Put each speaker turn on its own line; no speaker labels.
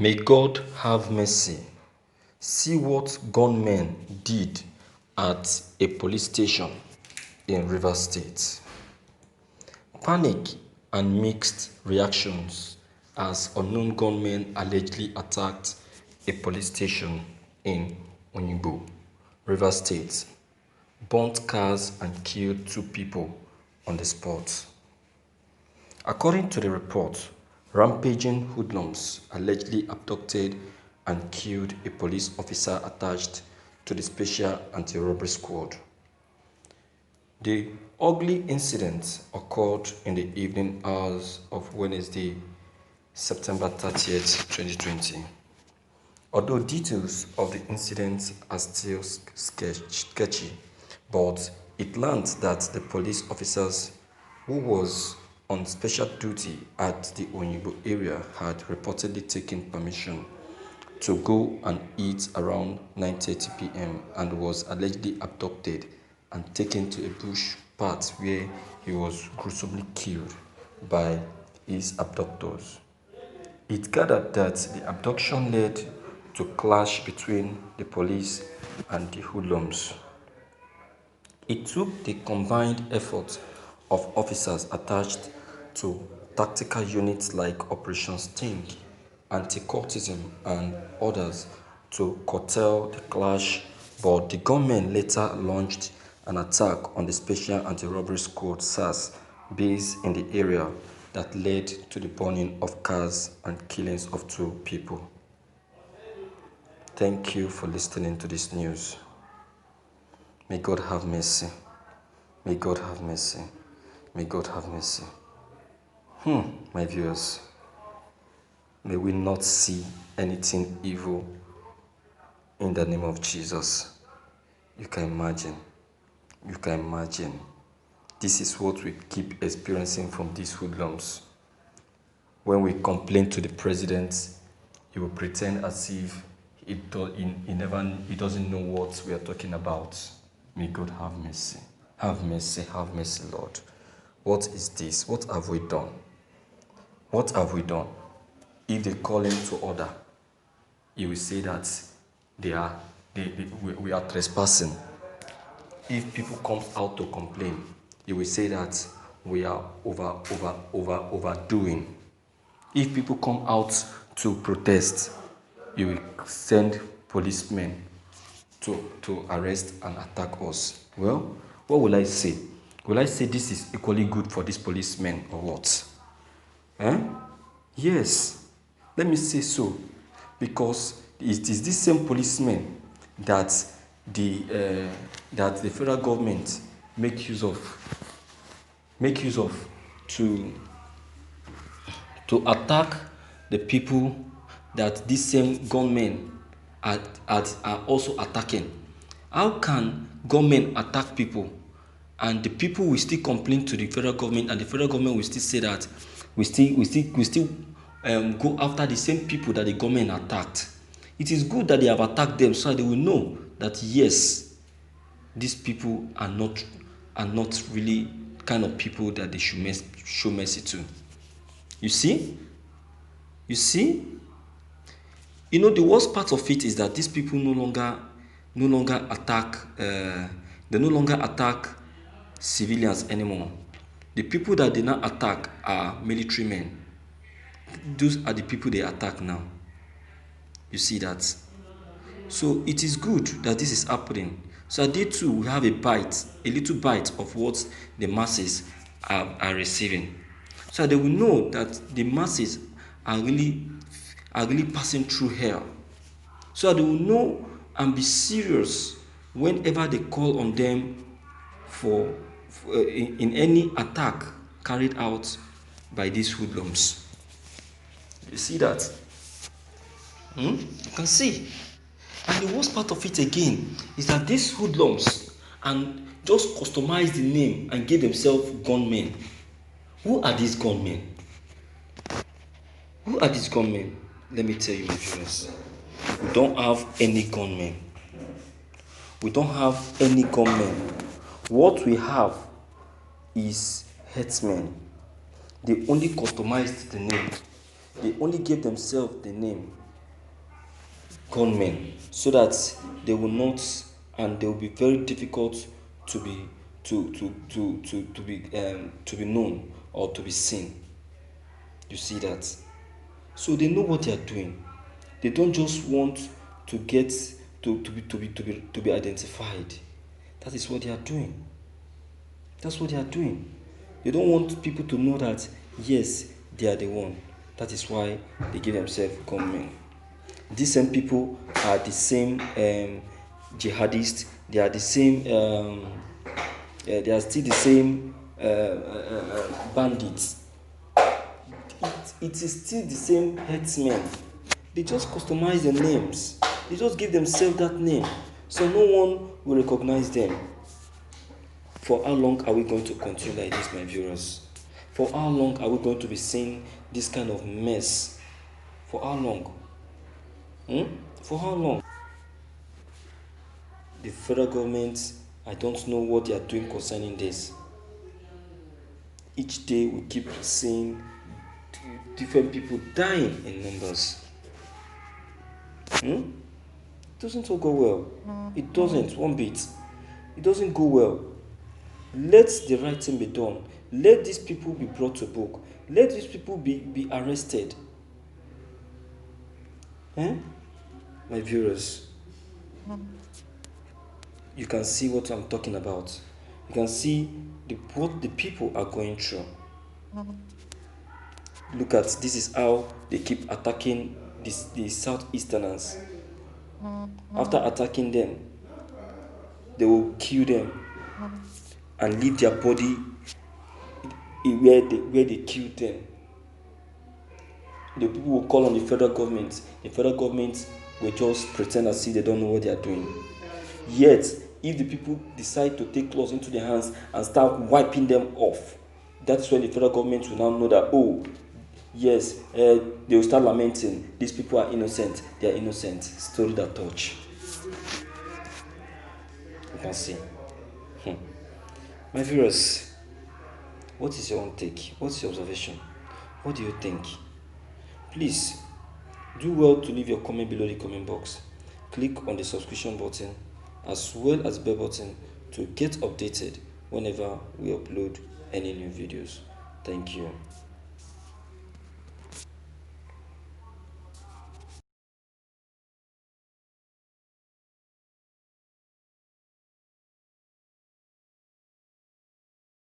May God have mercy. See what gunmen did at a police station in Rivers State. Panic and mixed reactions as unknown gunmen allegedly attacked a police station in Onigbo, Rivers State, burnt cars and killed 2 people on the spot. According to the report, rampaging hoodlums allegedly abducted and killed a police officer attached to the Special Anti-Robbery Squad. The ugly incident occurred in the evening hours of Wednesday, September 30th, 2020. Although details of the incident are still sketchy, but it learned that the police officers who was on special duty at the Onigbo area had reportedly taken permission to go and eat around 9:30 p.m. and was allegedly abducted and taken to a bush path where he was gruesomely killed by his abductors. It gathered that the abduction led to clash between the police and the hoodlums. It took the combined effort of officers attached to tactical units like Operation Sting, Anti-Cultism and others to curtail the clash, but the gunmen later launched an attack on the Special Anti-Robbery Squad (SARS) base in the area that led to the burning of cars and killings of 2 people. Thank you for listening to this news. May God have mercy. May God have mercy. May God have mercy. My viewers, may we not see anything evil in the name of Jesus. You can imagine. This is what we keep experiencing from these hoodlums. When we complain to the president, he will pretend as if he doesn't know what we are talking about. May God have mercy. Have mercy, Lord. What is this? What have we done? What have we done? If they call him to order, he will say that we are trespassing. If people come out to complain, he will say that we are overdoing. If people come out to protest, he will send policemen to arrest and attack us. Well, what will I say? Will I say this is equally good for these policemen or what? Yes, let me say so, because it is this same policemen that the federal government make use of to attack the people that these same gunmen are also attacking. How can gunmen attack people and the people will still complain to the federal government, and the federal government will still say that we still go after the same people that the government attacked? It is good that they have attacked them so that they will know that yes, these people are not really kind of people that they should show mercy to. You see? The worst part of it is that these people no longer attack. They no longer attack civilians anymore. The people that they now attack are military men. Those are the people they attack now. You see that? So it is good that this is happening. So they too will have a little bite of what the masses are receiving. So they will know that the masses are really passing through hell. So they will know and be serious whenever they call on them in any attack carried out by these hoodlums. You see that? You can see. And the worst part of it again is that these hoodlums and just customize the name and give themselves gunmen. Who are these gunmen? Let me tell you, my friends. We don't have any gunmen. What we have is herdsmen. They only customized the name. They only gave themselves the name gunmen so that they will not, and they will be very difficult to be to be known or to be seen. You see that? So they know what they are doing. They don't just want to get to be identified. That is what they are doing. That's what they are doing. They don't want people to know that yes, they are the one. That is why they give themselves gunmen. These same people are the same jihadists. They are the same. They are still the same bandits. It is still the same headsmen. They just customize their names. They just give themselves that name, so no one will recognize them. For how long are we going to continue like this, my viewers? For how long are we going to be seeing this kind of mess? For how long? For how long? The federal government, I don't know what they are doing concerning this. Each day we keep seeing different people dying in numbers. It doesn't all go well. It doesn't, one bit. It doesn't go well. Let the right thing be done. Let these people be brought to book. Let these people be arrested. My viewers, you can see what I'm talking about. You can see what the people are going through. Look at, this is how they keep attacking the Southeasterners. After attacking them, they will kill them and leave their body where they killed them. The people will call on the federal government. The federal government will just pretend as if they don't know what they are doing. Yet, if the people decide to take laws into their hands and start wiping them off, that's when the federal government will now know that, oh, yes, they will start lamenting, these people are innocent, they are innocent. Story that touch. You can see. My viewers, what is your own take? What's your observation? What do you think? Please do well to leave your comment below the comment box. Click on the subscription button as well as bell button to get updated whenever we upload any new videos. Thank you.